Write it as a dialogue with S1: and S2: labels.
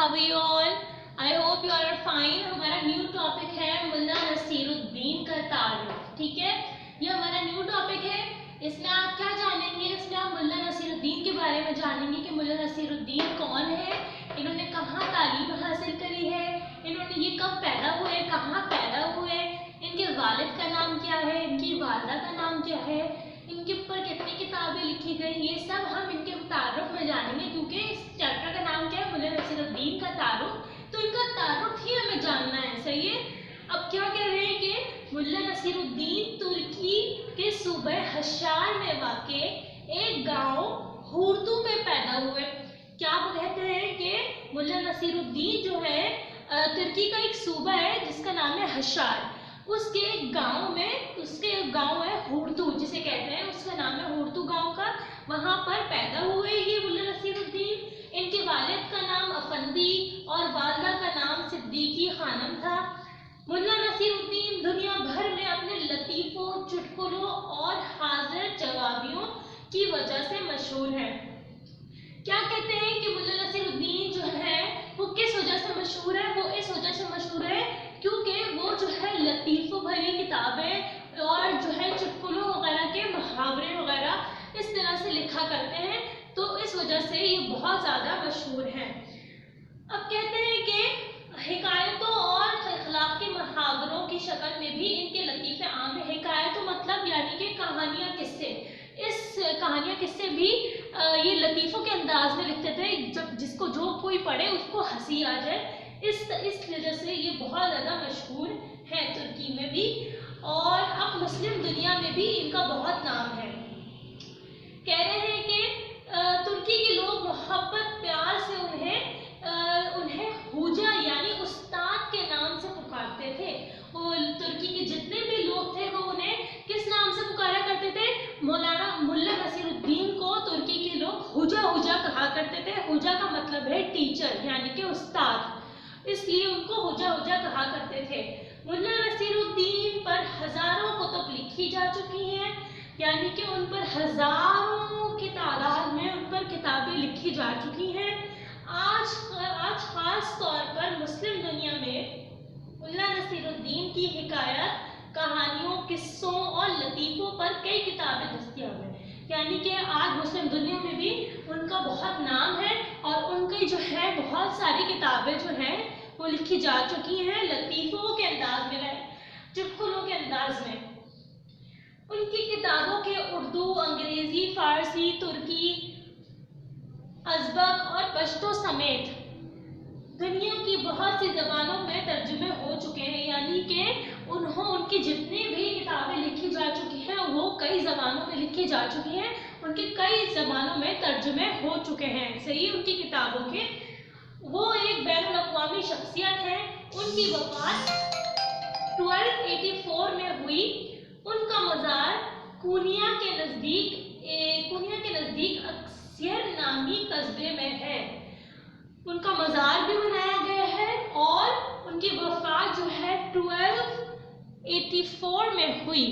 S1: how are you all? I hope you all are fine. हमारा new topic है मुल्ला नसीरुद्दीन का तारुफ. ठीक है, ये हमारा न्यू टॉपिक है. इसमें आप क्या जानेंगे? इसमें आप मुल्ला नसीरुद्दीन के बारे में जानेंगे कि मुल्ला नसीरुद्दीन कौन है, इन्होंने कहाँ तालीम हासिल करी है, इन्होंने ये कब पैदा हुए, कहाँ पैदा हुए, इनके वालिद का नाम क्या है, इनकी वालदा का नाम क्या है, इनके ऊपर कितनी किताबें लिखी गई, ये सब हम इनके तारुफ में जानेंगे. क्योंकि इस चैप्टर का नाम क्या है? मुल्ला नसीरुद्दीन का तारुफ. तो इनका तारुफ ही हमें जानना है. सही है. अब क्या कह रहे हैं कि मुल्ला नसीरुद्दीन तुर्की के सूबे हशार में वाक़े एक गांव हुर्दू में पैदा हुए. क्या कहते हैं कि मुल्ला नसीरुद्दीन जो है तुर्की का एक सूबा है जिसका नाम है हशार. उसके गांव में, उसके गांव है हुर्दू जिसे कहते हैं, उसका नाम है हुर्दू गांव का. वहां पर पैदा हुए ये मुल्ला नसीरुद्दीन. इनके वालिद का नाम अफंदी और वालदा का नाम सिद्दीकी खानम था. मुल्ला नसीरुद्दीन दुनिया भर में अपने लतीफ़ों, चुटकुलों और हाजिर जवाबियों की वजह से मशहूर है. क्या कहते हैं कि मुल्ला नसीरुद्दीन जो है वो किस वजह से मशहूर है? वो इस वजह से मशहूर है क्योंकि वो जो है लतीफ़ों भरी किताबें और जो है चुटकुलों वगैरह के मुहावरे वगैरह इस तरह से लिखा करते हैं. तो इस वजह से ये बहुत ज़्यादा मशहूर हैं. अब कहते हैं कि हिकायतों और इखलाकी मुहावरों की शक्ल में भी इनके लतीफ़े आम हैं. हिकायतों मतलब यानी कि कहानियाँ, किस्से. इस कहानियाँ किस्से भी ये लतीफ़ों के अंदाज में लिखते थे, जब जिसको जो कोई पढ़े उसको हंसी आ जाए. इस वजह से ये बहुत ज़्यादा मशहूर है तुर्की में भी, और अब मुस्लिम दुनिया में भी इनका बहुत नाम है. कह रहे हैं कि तुर्की के लोग मोहब्बत प्यार से उन्हें हुजा यानी उस्ताद के नाम से पुकारते थे. वो तुर्की के जितने भी लोग थे वो उन्हें किस नाम से पुकारा करते थे? मौलाना मुल्ला नसीरुद्दीन को तुर्की के लोग हुजा हुजा कहा करते थे. हुजा का मतलब है टीचर यानी कि उस्ताद, इसलिए उनको हुजा हुजा कहा करते थे. मुल्ला नसीरुद्दीन पर हजारों कुतुब लिखी जा चुकी हैं, यानी कि उन पर हजारों की तादाद में उन पर किताबें लिखी जा चुकी हैं. आज खास तौर पर मुस्लिम दुनिया में मुल्ला नसीरुद्दीन की हिकायत, कहानियों, किस्सों और लतीफ़ों पर कई किताबें दस्तयाब हैं. यानी कि आज मुस्लिम दुनिया में भी उनका बहुत नाम है और उनकी जो है बहुत सारी किताबें जो हैं वो लिखी जा चुकी हैं लतीफ़ों के अंदाज में, चुटकुलों के अंदाज में. उनकी किताबों के उर्दू, अंग्रेज़ी, फ़ारसी, तुर्की, अज़बक और पश्तो समेत दुनिया की बहुत सी ज़बानों में तर्जुमे हो चुके हैं. यानी कि उनकी जितनी भी किताबें लिखी जा चुकी हैं वो कई ज़बानों में लिखी जा चुकी हैं. उनके कई ज़बानों में तर्जुमे हो चुके हैं. सही, उनकी किताबों के. वो एक बैनुल-अक़वामी शख्सियत है. उनकी वफ़ात 1284 में हुई. उनका मज़ार कोनिया के नज़दीक अक्सियर नामी कस्बे में है. उनका मज़ार भी बनाया गया है और उनकी वफ़ात जो है 1284 में हुई.